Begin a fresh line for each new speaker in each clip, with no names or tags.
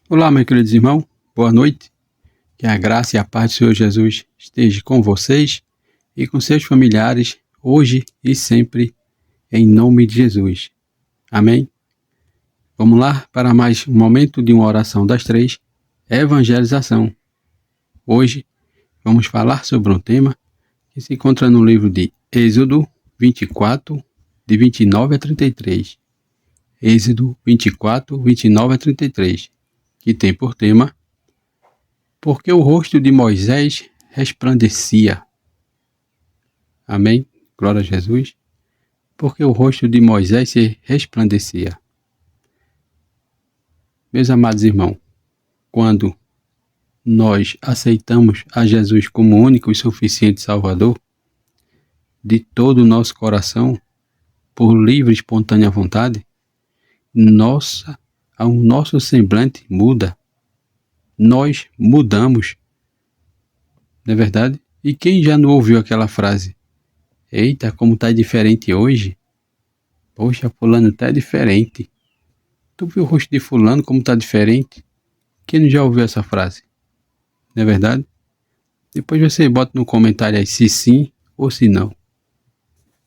Olá, meus queridos irmãos, boa noite. Que a graça e a paz do Senhor Jesus esteja com vocês e com seus familiares, hoje e sempre, em nome de Jesus. Amém? Vamos lá para mais um momento de uma oração das três, evangelização. Hoje vamos falar sobre um tema que se encontra no livro de Êxodo 24, de 29 a 33. Êxodo 24, 29 a 33, que tem por tema: porque o rosto de Moisés resplandecia. Amém? Glória a Jesus. Porque o rosto de Moisés se resplandecia. Meus amados irmãos, quando nós aceitamos a Jesus como único e suficiente Salvador, de todo o nosso coração, por livre e espontânea vontade, o nosso semblante muda. Nós mudamos. Não é verdade? E quem já não ouviu aquela frase? Eita, como tá diferente hoje. Poxa, fulano tá diferente. Tu viu o rosto de fulano como tá diferente? Quem não já ouviu essa frase? Não é verdade? Depois você bota no comentário aí se sim ou se não.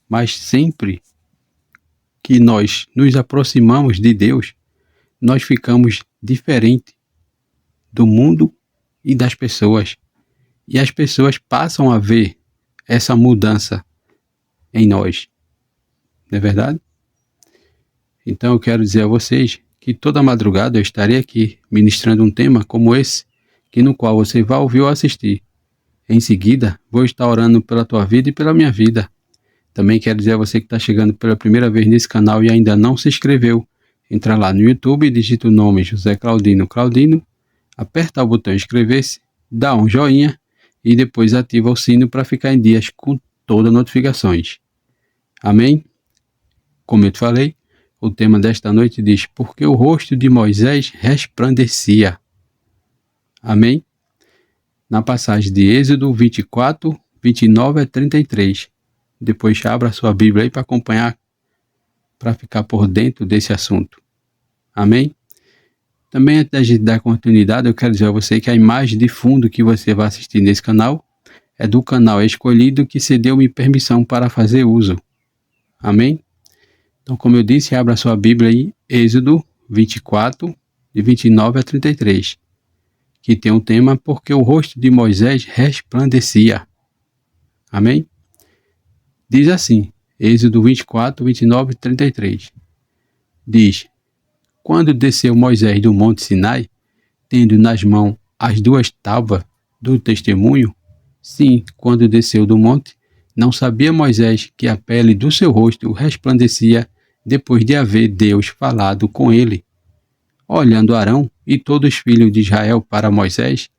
Mas sempre que nós nos aproximamos de Deus, nós ficamos diferente do mundo e das pessoas. E as pessoas passam a ver essa mudança em nós. Não é verdade? Então eu quero dizer a vocês que toda madrugada eu estarei aqui ministrando um tema como esse, no qual você vai ouvir ou assistir. Em seguida, vou estar orando pela tua vida e pela minha vida. Também quero dizer a você que está chegando pela primeira vez nesse canal e ainda não se inscreveu. Entra lá no YouTube, digita o nome José Claudino Claudino, aperta o botão inscrever-se, dá um joinha e depois ativa o sino para ficar em dias com todas as notificações. Amém? Como eu te falei, o tema desta noite diz: porque o rosto de Moisés resplandecia. Amém? Na passagem de Êxodo 24, 29 a 33. Depois abra a sua Bíblia aí para acompanhar, para ficar por dentro desse assunto. Amém? Também, antes de dar continuidade, eu quero dizer a você que a imagem de fundo que você vai assistir nesse canal é do canal escolhido que cedeu-me permissão para fazer uso. Amém? Então, como eu disse, abra a sua Bíblia aí, Êxodo 24, de 29 a 33, que tem o tema: porque o rosto de Moisés resplandecia. Amém? Diz assim, Êxodo 24, 29 e 33. Diz: quando desceu Moisés do monte Sinai, tendo nas mãos as duas tábuas do testemunho, sim, quando desceu do monte, não sabia Moisés que a pele do seu rosto resplandecia depois de haver Deus falado com ele. Olhando Arão e todos os filhos de Israel para Moisés,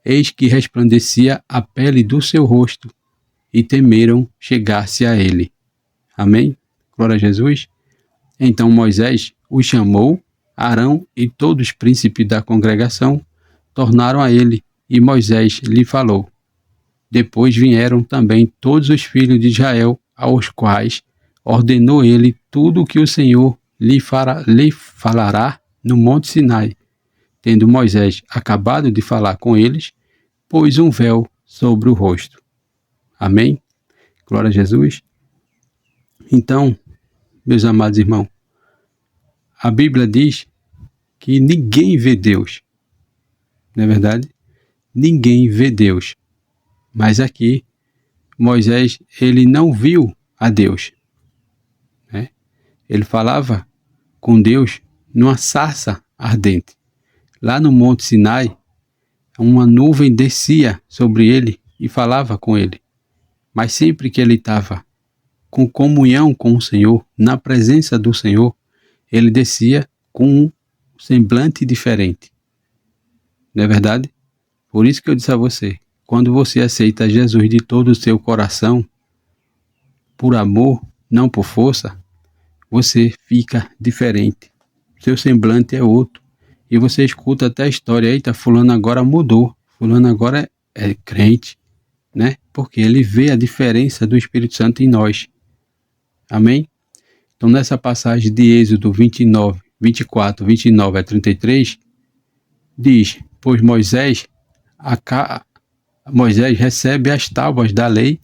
eis que resplandecia a pele do seu rosto, e temeram chegar-se a ele. Amém? Glória a Jesus. Então Moisés o chamou, Arão e todos os príncipes da congregação tornaram a ele, e Moisés lhe falou. Depois vieram também todos os filhos de Israel, aos quais ordenou ele tudo o que o Senhor lhe falará no monte Sinai. Tendo Moisés acabado de falar com eles, pôs um véu sobre o rosto. Amém? Glória a Jesus. Então, meus amados irmãos, a Bíblia diz que ninguém vê Deus. Não é verdade? Ninguém vê Deus. Mas aqui, Moisés, ele não viu a Deus. Né? Ele falava com Deus numa sarça ardente. Lá no Monte Sinai, uma nuvem descia sobre ele e falava com ele. Mas sempre que ele estava com comunhão com o Senhor, na presença do Senhor, ele descia com um semblante diferente. Não é verdade? Por isso que eu disse a você, quando você aceita Jesus de todo o seu coração, por amor, não por força, você fica diferente. Seu semblante é outro. E você escuta até a história: eita, fulano agora mudou, fulano agora é crente, né? Porque ele vê a diferença do Espírito Santo em nós. Amém? Então, nessa passagem de Êxodo 24, 29 a 33, Diz, pois Moisés recebe as tábuas da lei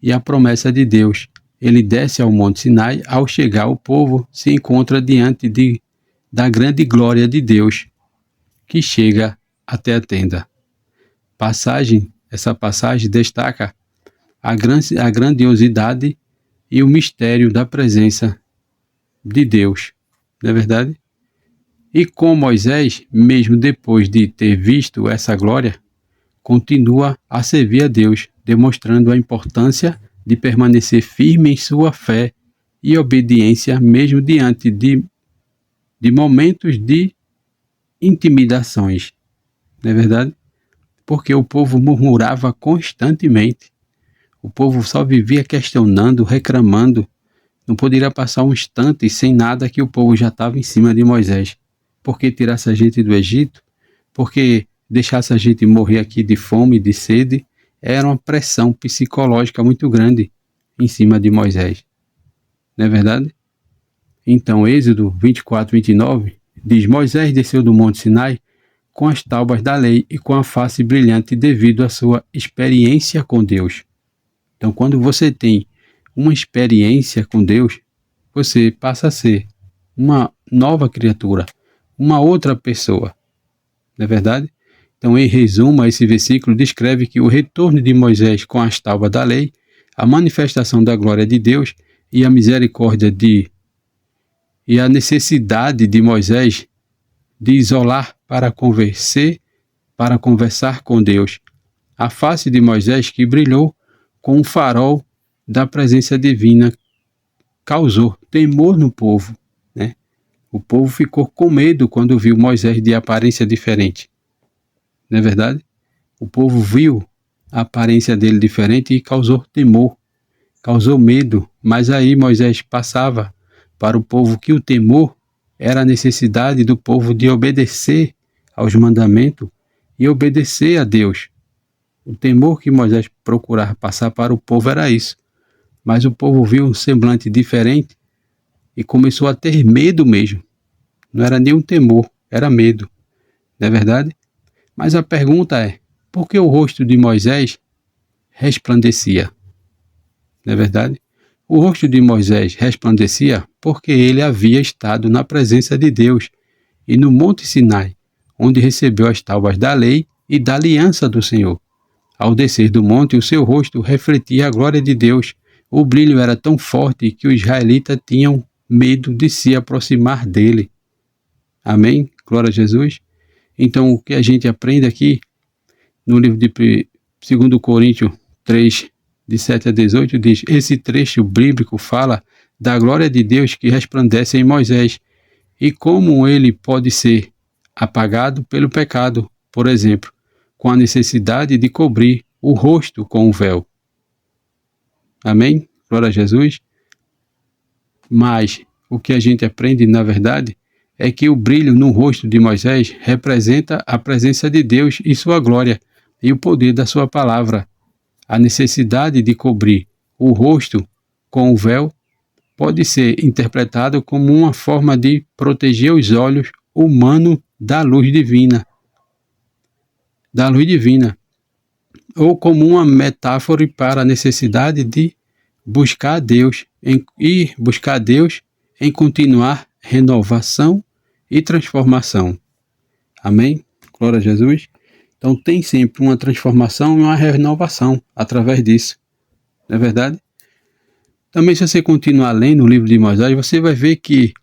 e a promessa de Deus. Ele desce ao Monte Sinai. Ao chegar, o povo se encontra diante da grande glória de Deus, que chega até a tenda. Essa passagem destaca a grandiosidade e o mistério da presença de Deus, não é verdade? E com Moisés, mesmo depois de ter visto essa glória, continua a servir a Deus, demonstrando a importância de permanecer firme em sua fé e obediência, mesmo diante de momentos de intimidações, não é verdade? Porque o povo murmurava constantemente, o povo só vivia questionando, reclamando. Não poderia passar um instante sem nada que o povo já estava em cima de Moisés. Por que tirasse a gente do Egito? Porque deixasse a gente morrer aqui de fome e de sede? Era uma pressão psicológica muito grande em cima de Moisés. Não é verdade? Então, Êxodo 24, 29 diz: Moisés desceu do Monte Sinai com as tábuas da lei e com a face brilhante devido à sua experiência com Deus. Então, quando você tem uma experiência com Deus, você passa a ser uma nova criatura, uma outra pessoa. Não é verdade? Então, em resumo, esse versículo descreve que o retorno de Moisés com as tábuas da lei, a manifestação da glória de Deus e a misericórdia e a necessidade de Moisés de isolar para conversar com Deus. A face de Moisés, que brilhou com o farol da presença divina, causou temor no povo, né? O povo ficou com medo quando viu Moisés de aparência diferente. Não é verdade? O povo viu a aparência dele diferente e causou temor, causou medo. Mas aí Moisés passava para o povo que o temor era a necessidade do povo de obedecer aos mandamentos e obedecer a Deus. O temor que Moisés procurava passar para o povo era isso. Mas o povo viu um semblante diferente e começou a ter medo mesmo. Não era nem um temor, era medo. Não é verdade? Mas a pergunta é, por que o rosto de Moisés resplandecia? Não é verdade? O rosto de Moisés resplandecia porque ele havia estado na presença de Deus e no Monte Sinai, onde recebeu as tábuas da lei e da aliança do Senhor. Ao descer do monte, o seu rosto refletia a glória de Deus. O brilho era tão forte que os israelitas tinham medo de se aproximar dele. Amém? Glória a Jesus. Então, o que a gente aprende aqui no livro de 2 Coríntios 3, de 7 a 18, diz: esse trecho bíblico fala da glória de Deus que resplandece em Moisés e como ele pode ser apagado pelo pecado, por exemplo, com a necessidade de cobrir o rosto com o véu. Amém? Glória a Jesus. Mas o que a gente aprende, na verdade, é que o brilho no rosto de Moisés representa a presença de Deus e sua glória e o poder da sua palavra. A necessidade de cobrir o rosto com o véu pode ser interpretado como uma forma de proteger os olhos humanos da luz divina. Ou como uma metáfora para a necessidade de buscar Deus em continuar renovação e transformação. Amém? Glória a Jesus. Então tem sempre uma transformação e uma renovação através disso. Não é verdade? Também, se você continuar lendo o livro de Moisés, você vai ver que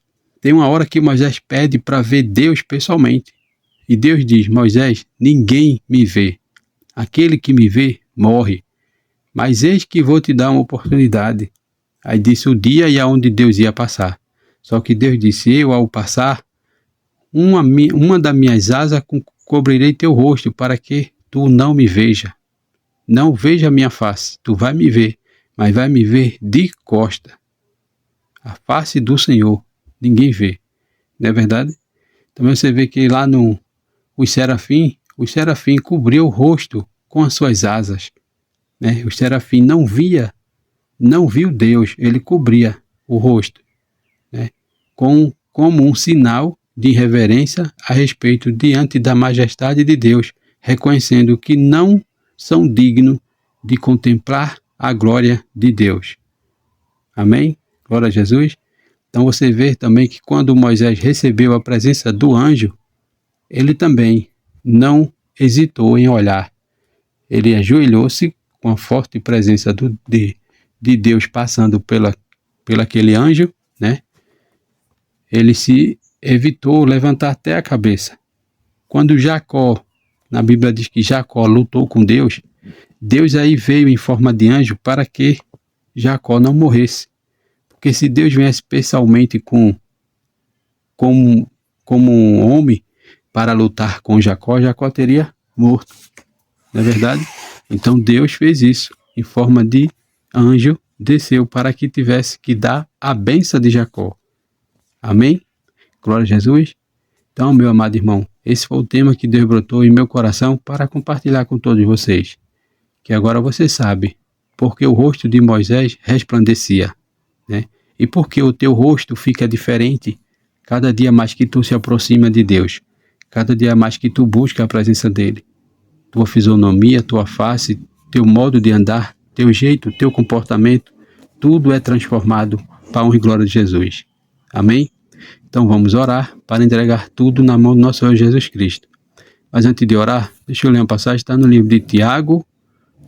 tem uma hora que Moisés pede para ver Deus pessoalmente. E Deus diz: Moisés, ninguém me vê. Aquele que me vê, morre. Mas eis que vou te dar uma oportunidade. Aí disse o dia e aonde Deus ia passar. Só que Deus disse: eu, ao passar, uma das minhas asas cobrirei teu rosto, para que tu não me veja. Não veja a minha face. Tu vai me ver, mas vai me ver de costa. A face do Senhor, ninguém vê. Não é verdade? Também você vê que lá os serafim cobriu o rosto com as suas asas. Né? O serafim não viu Deus, ele cobria o rosto, né? Como um sinal de reverência a respeito diante da majestade de Deus, reconhecendo que não são dignos de contemplar a glória de Deus. Amém? Glória a Jesus. Então você vê também que quando Moisés recebeu a presença do anjo, ele também não hesitou em olhar. Ele ajoelhou-se com a forte presença de Deus passando pela aquele anjo, né? Ele se evitou levantar até a cabeça. Quando Jacó, na Bíblia diz que Jacó lutou com Deus, Deus aí veio em forma de anjo para que Jacó não morresse. Porque se Deus viesse pessoalmente como um homem para lutar com Jacó, Jacó teria morto. Não é verdade? Então Deus fez isso em forma de anjo, desceu para que tivesse que dar a bênção de Jacó. Amém? Glória a Jesus. Então, meu amado irmão, esse foi o tema que Deus brotou em meu coração para compartilhar com todos vocês. Que agora você sabe porque o rosto de Moisés resplandecia, né? E porque o teu rosto fica diferente cada dia mais que tu se aproxima de Deus, cada dia mais que tu busca a presença dele. Tua fisionomia, tua face, teu modo de andar, teu jeito, teu comportamento, tudo é transformado para a honra e glória de Jesus. Amém? Então vamos orar para entregar tudo na mão do nosso Senhor Jesus Cristo. Mas antes de orar, deixa eu ler uma passagem, está no livro de Tiago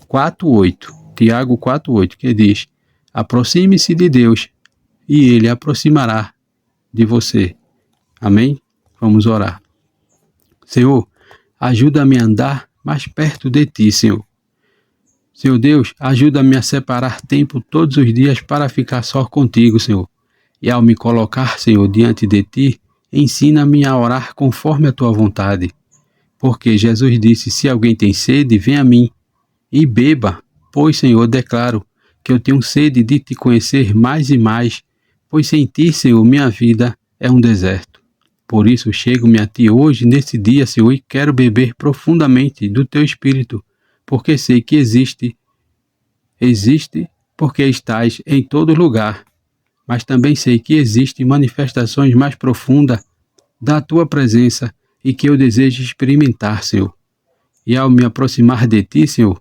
4:8. Tiago 4:8, que diz: aproxime-se de Deus e Ele aproximará de você. Amém? Vamos orar. Senhor, ajuda-me a andar mais perto de Ti, Senhor. Senhor Deus, ajuda-me a separar tempo todos os dias para ficar só contigo, Senhor. E ao me colocar, Senhor, diante de Ti, ensina-me a orar conforme a Tua vontade. Porque Jesus disse, se alguém tem sede, venha a mim e beba. Pois, Senhor, declaro que eu tenho sede de Te conhecer mais e mais, pois sem Ti, Senhor, minha vida é um deserto. Por isso, chego-me a Ti hoje, nesse dia, Senhor, e quero beber profundamente do Teu Espírito, porque sei que existe porque estás em todo lugar, mas também sei que existem manifestações mais profundas da Tua presença e que eu desejo experimentar, Senhor. E ao me aproximar de Ti, Senhor,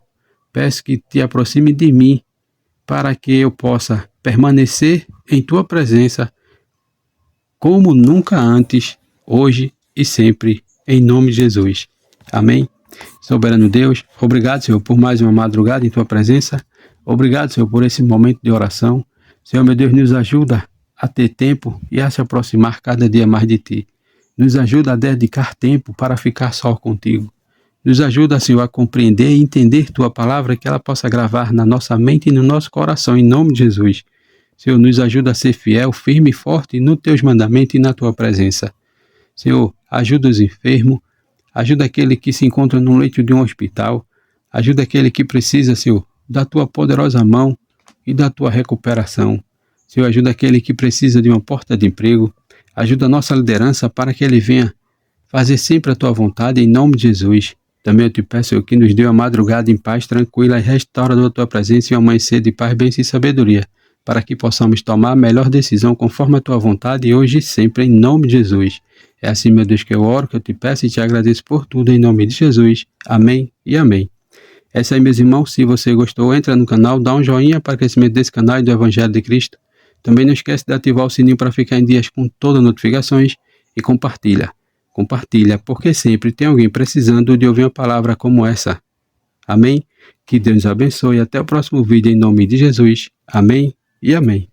peço que Te aproxime de mim, para que eu possa permanecer em Tua presença como nunca antes, hoje e sempre, em nome de Jesus. Amém? Soberano Deus, obrigado, Senhor, por mais uma madrugada em Tua presença. Obrigado, Senhor, por esse momento de oração. Senhor, meu Deus, nos ajuda a ter tempo e a se aproximar cada dia mais de Ti. Nos ajuda a dedicar tempo para ficar só contigo. Nos ajuda, Senhor, a compreender e entender Tua palavra, que ela possa gravar na nossa mente e no nosso coração, em nome de Jesus. Senhor, nos ajuda a ser fiel, firme e forte nos Teus mandamentos e na Tua presença. Senhor, ajuda os enfermos, ajuda aquele que se encontra no leito de um hospital, ajuda aquele que precisa, Senhor, da Tua poderosa mão e da Tua recuperação. Senhor, ajuda aquele que precisa de uma porta de emprego, ajuda a nossa liderança para que ele venha fazer sempre a Tua vontade, em nome de Jesus. Também eu te peço, Senhor, que nos dê uma madrugada em paz, tranquila e restauradora da Tua presença e um amanhecer de paz, bênção e sabedoria, para que possamos tomar a melhor decisão conforme a Tua vontade, hoje e sempre, em nome de Jesus. É assim, meu Deus, que eu oro, que eu te peço e te agradeço por tudo, em nome de Jesus. Amém e amém. É isso aí, meus irmãos. Se você gostou, entra no canal, dá um joinha para o crescimento desse canal e do Evangelho de Cristo. Também não esquece de ativar o sininho para ficar em dias com todas as notificações e compartilha. Compartilha, porque sempre tem alguém precisando de ouvir uma palavra como essa. Amém? Que Deus nos abençoe. Até o próximo vídeo, em nome de Jesus. Amém e amém.